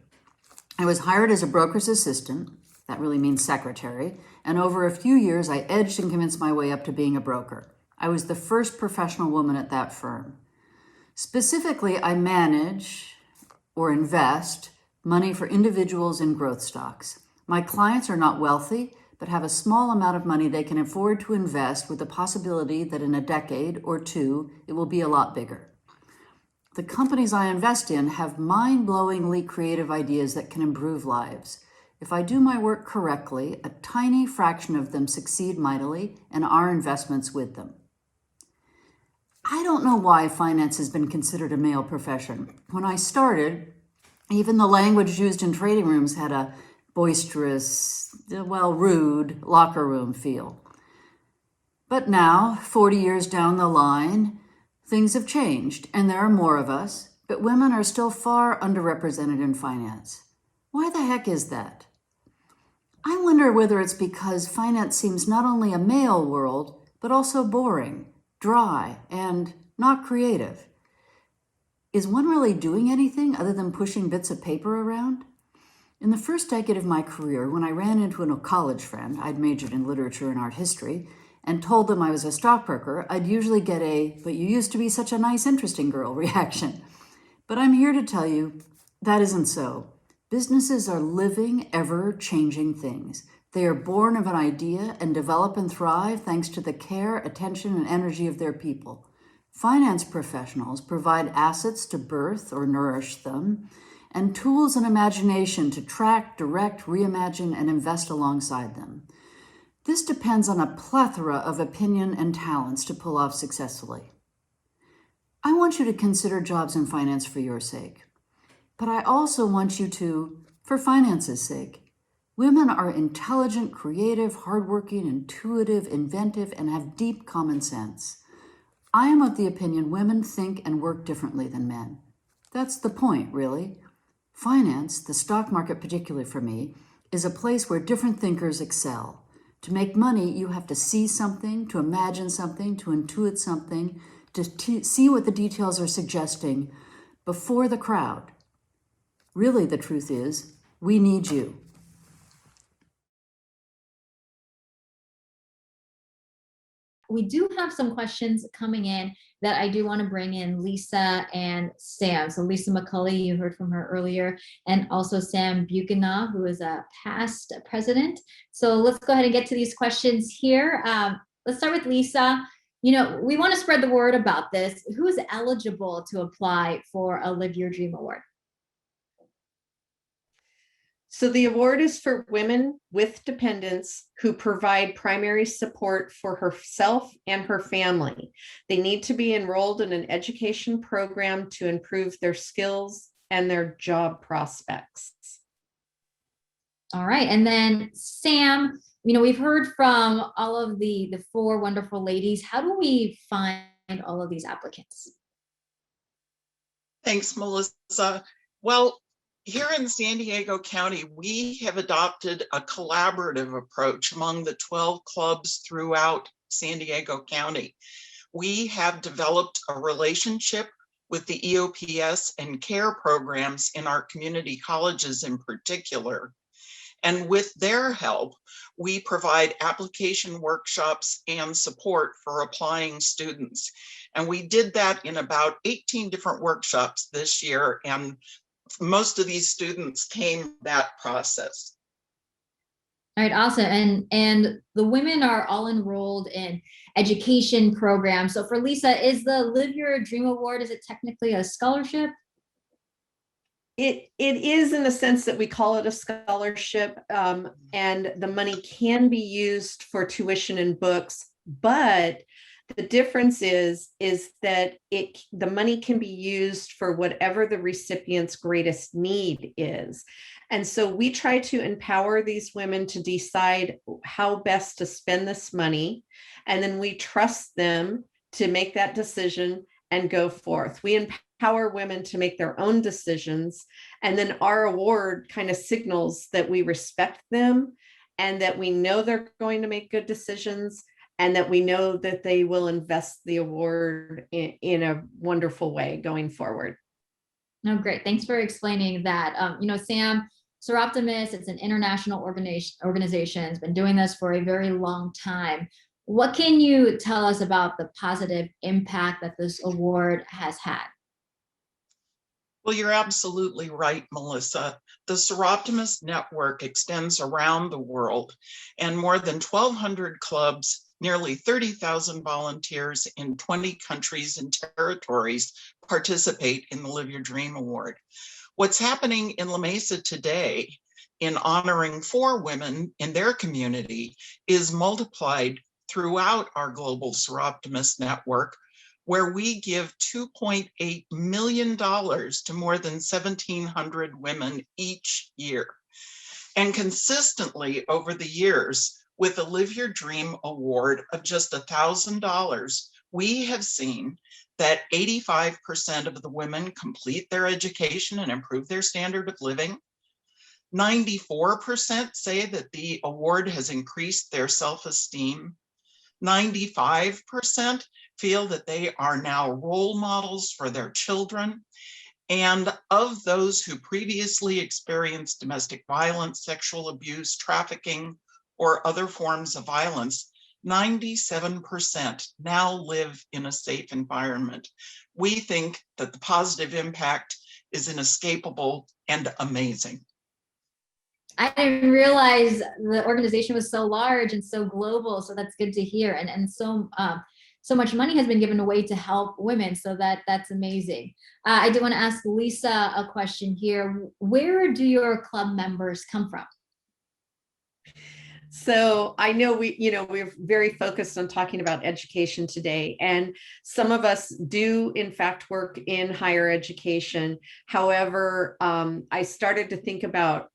I was hired as a broker's assistant, that really means secretary, and over a few years I edged and convinced my way up to being a broker. I was the first professional woman at that firm. Specifically, I manage or invest money for individuals in growth stocks. My clients are not wealthy, but have a small amount of money they can afford to invest with the possibility that in a decade or two, it will be a lot bigger. The companies I invest in have mind-blowingly creative ideas that can improve lives. If I do my work correctly, a tiny fraction of them succeed mightily, and our investments with them. I don't know why finance has been considered a male profession. When I started, even the language used in trading rooms had a boisterous, rude locker room feel. But now, 40 years down the line, things have changed, and there are more of us, but women are still far underrepresented in finance. Why the heck is that? I wonder whether it's because finance seems not only a male world, but also boring, dry, and not creative. Is one really doing anything other than pushing bits of paper around? In the first decade of my career, when I ran into a college friend, I'd majored in literature and art history, and told them I was a stockbroker, I'd usually get a, "but you used to be such a nice, interesting girl" reaction. But I'm here to tell you that isn't so. Businesses are living, ever-changing things. They are born of an idea and develop and thrive thanks to the care, attention, and energy of their people. Finance professionals provide assets to birth or nourish them, and tools and imagination to track, direct, reimagine, and invest alongside them. This depends on a plethora of opinion and talents to pull off successfully. I want you to consider jobs in finance for your sake, but I also want you to, for finance's sake. Women are intelligent, creative, hardworking, intuitive, inventive, and have deep common sense. I am of the opinion women think and work differently than men. That's the point, really. Finance, the stock market particularly for me, is a place where different thinkers excel. To make money, you have to see something, to imagine something, to intuit something, to see what the details are suggesting before the crowd. Really, the truth is, we need you. We do have some questions coming in that I do want to bring in Lisa and Sam. So Lisa McCulley, you heard from her earlier, and also Sam Buchanan, who is a past president. So let's go ahead and get to these questions here. Let's start with Lisa. You know, we want to spread the word about this. Who is eligible to apply for a Live Your Dream Award? So the award is for women with dependents who provide primary support for herself and her family. They need to be enrolled in an education program to improve their skills and their job prospects. All right. And then Sam, you know, we've heard from all of the four wonderful ladies. How do we find all of these applicants? Thanks, Melissa. Well, here in San Diego County, we have adopted a collaborative approach among the 12 clubs throughout San Diego County. We have developed a relationship with the EOPS and CARE programs in our community colleges in particular. And with their help, we provide application workshops and support for applying students. And we did that in about 18 different workshops this year, and most of these students came that process. All right, awesome. And the women are all enrolled in education programs. So for Lisa, is the Live Your Dream Award, is it technically a scholarship? It is, in the sense that we call it a scholarship, and the money can be used for tuition and books, but the difference is that the money can be used for whatever the recipient's greatest need is. And so we try to empower these women to decide how best to spend this money. And then we trust them to make that decision and go forth. We empower women to make their own decisions. And then our award kind of signals that we respect them and that we know they're going to make good decisions, and that we know that they will invest the award in a wonderful way going forward. No, great. Thanks for explaining that. You know, Sam, Seroptimist, it's an international organization. It's been doing this for a very long time. What can you tell us about the positive impact that this award has had? Well, you're absolutely right, Melissa. The Seroptimist network extends around the world, and more than 1,200 clubs, nearly 30,000 volunteers in 20 countries and territories participate in the Live Your Dream Award. What's happening in La Mesa today in honoring 4 women in their community is multiplied throughout our global Seroptimist network, where we give $2.8 million to more than 1,700 women each year. And consistently over the years, with the Live Your Dream Award of just $1,000, we have seen that 85% of the women complete their education and improve their standard of living. 94% say that the award has increased their self-esteem. 95% feel that they are now role models for their children. And of those who previously experienced domestic violence, sexual abuse, trafficking, or other forms of violence, 97% now live in a safe environment. We think that the positive impact is inescapable and amazing. I didn't realize the organization was so large and so global, so that's good to hear. And so so much money has been given away to help women. So that's amazing. I do want to ask Lisa a question here. Where do your club members come from? So I know we're very focused on talking about education today, and some of us do in fact work in higher education. However, I started to think about,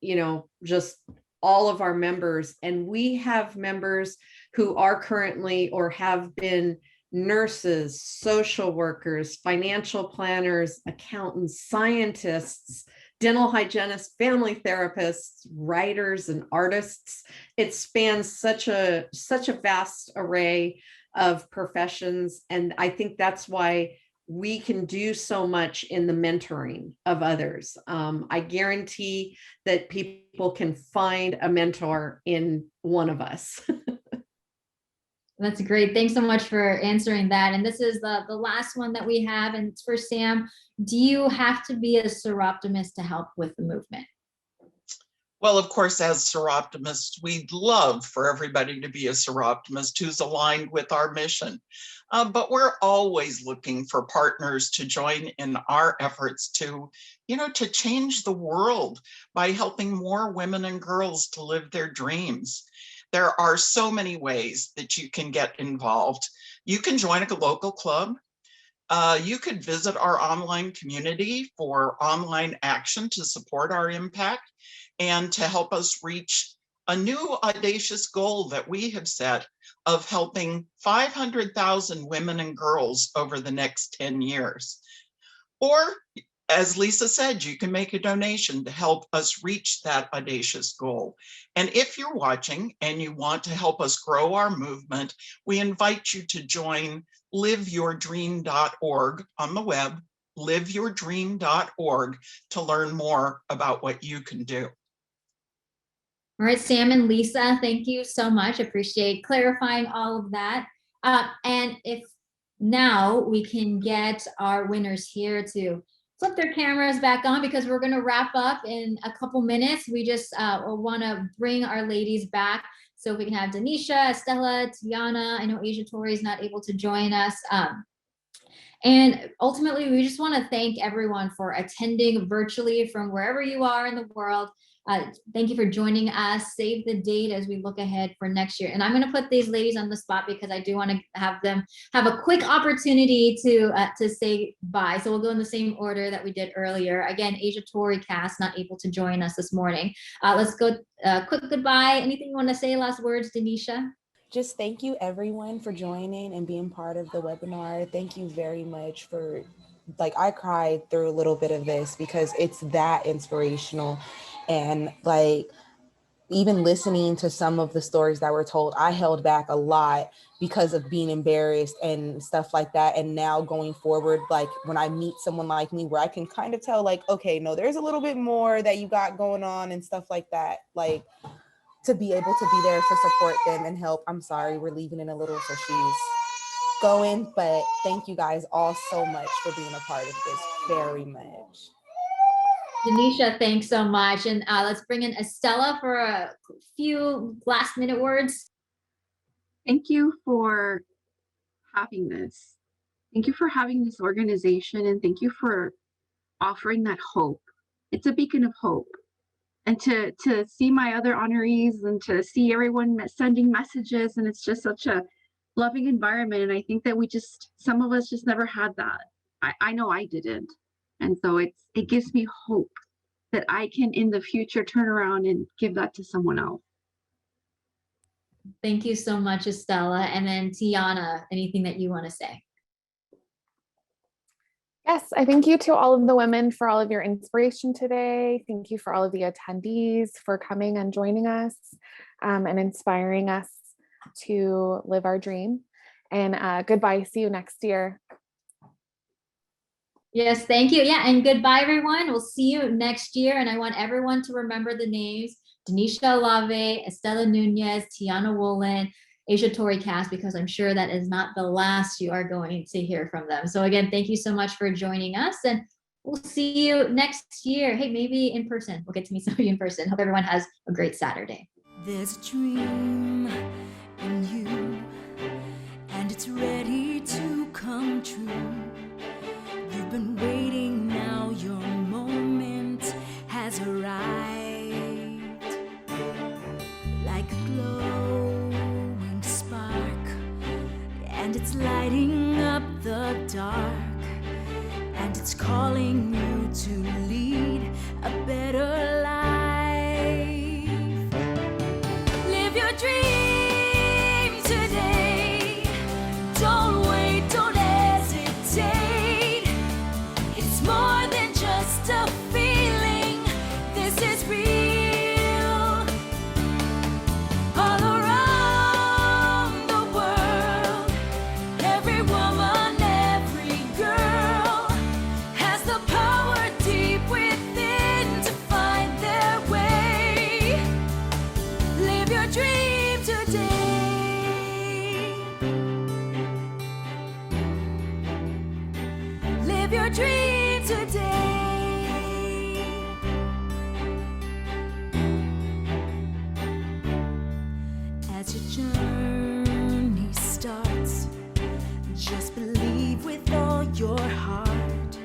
just all of our members, and we have members who are currently or have been nurses, social workers, financial planners, accountants, scientists, dental hygienists, family therapists, writers, and artists. It spans such a vast array of professions. And I think that's why we can do so much in the mentoring of others. I guarantee that people can find a mentor in one of us. That's great. Thanks so much for answering that. And this is the last one that we have, and it's for Sam. Do you have to be a Soroptimist to help with the movement? Well, of course, as Seroptimists, we'd love for everybody to be a Seroptimist who's aligned with our mission. But we're always looking for partners to join in our efforts to change the world by helping more women and girls to live their dreams. There are so many ways that you can get involved. You can join a local club. You could visit our online community for online action to support our impact and to help us reach a new audacious goal that we have set of helping 500,000 women and girls over the next 10 years. Or, as Lisa said, you can make a donation to help us reach that audacious goal. And if you're watching and you want to help us grow our movement, we invite you to join liveyourdream.org on the web, liveyourdream.org, to learn more about what you can do. All right, Sam and Lisa, thank you so much. Appreciate clarifying all of that. And if now we can get our winners here to flip their cameras back on, because we're going to wrap up in a couple minutes. We just want to bring our ladies back. So if we can have Denisha, Estella, Tiana. I know Asia Tori is not able to join us. And ultimately, we just want to thank everyone for attending virtually from wherever you are in the world. Thank you for joining us. Save the date as we look ahead for next year. And I'm going to put these ladies on the spot because I do want to have them have a quick opportunity to say bye. So we'll go in the same order that we did earlier. Again, Asia Tori cast not able to join us this morning. Let's go quick goodbye. Anything you want to say? Last words, Denisha? Just thank you everyone for joining and being part of the webinar. Thank you very much for, I cried through a little bit of this because it's that inspirational. And even listening to some of the stories that were told, I held back a lot because of being embarrassed and stuff like that. And now going forward, when I meet someone like me where I can kind of tell okay, no, there's a little bit more that you got going on and stuff like that. To be able to be there to support them and help. I'm sorry, we're leaving in a little, so she's going, but thank you guys all so much for being a part of this very much. Denisha, thanks so much. And let's bring in Estella for a few last minute words. Thank you for having this. Thank you for having this organization, and thank you for offering that hope. It's a beacon of hope. And to see my other honorees and to see everyone sending messages, and it's just such a loving environment. And I think that some of us just never had that. I know I didn't. And so it gives me hope that I can in the future turn around and give that to someone else. Thank you so much, Estella. And then Tiana, anything that you want to say? Yes, I thank you to all of the women for all of your inspiration today. Thank you for all of the attendees for coming and joining us and inspiring us to live our dream. And goodbye. See you next year. Yes, thank you. Yeah, and goodbye, everyone. We'll see you next year. And I want everyone to remember the names: Denisha Olave, Estella Nunez, Tiana Woolen, Asia Tori cast, because I'm sure that is not the last you are going to hear from them. So again, thank you so much for joining us, and we'll see you next year. Hey, maybe in person. We'll get to meet some of you in person. Hope everyone has a great Saturday. There's a dream in you, and and it's ready to come true. You've been waiting, now your moment has arrived. Like a glowing spark, and it's lighting up the dark, and it's calling you to lead a better life. Live your dream today. Don't wait, don't hesitate. It's more than just a feeling. This is real. All around the world, every woman, every girl has the power deep within to find their way. Live your dream today. Live your dream today. As your journey starts, just believe with all your heart.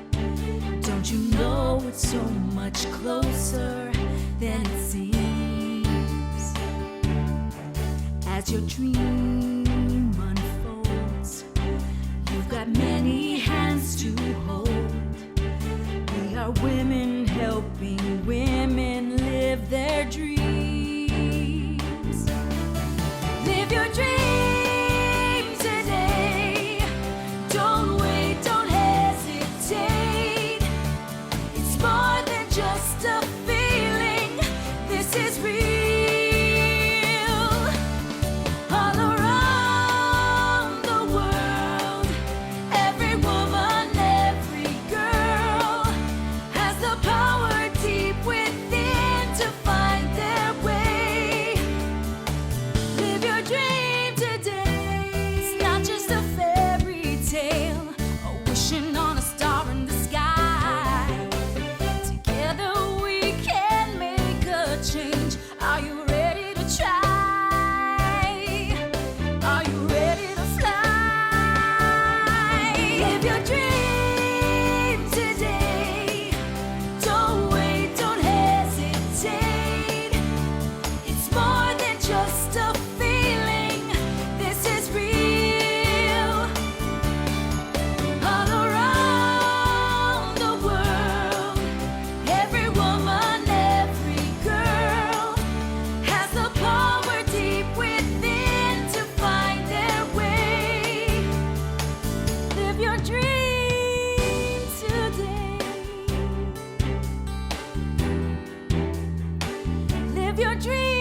Don't you know it's so much closer than it seems? As your dream unfolds, you've got many hands to hold. We are women helping women live their dreams. Live your dream today. Don't wait, don't hesitate. It's more than just a feeling. This is real. All around the world, every woman, every girl has the power deep within to find their way. Live your dream today. It's not just a fairy tale or wishing on a star in the sky. Together we can make a change. Are you ready to try? Are you ready to fly? Live your dream today. Don't wait, don't hesitate. It's more than just a feeling. This is real. All around the world, every woman, every girl has the power deep within to find their way. Live your dream today. Live your dream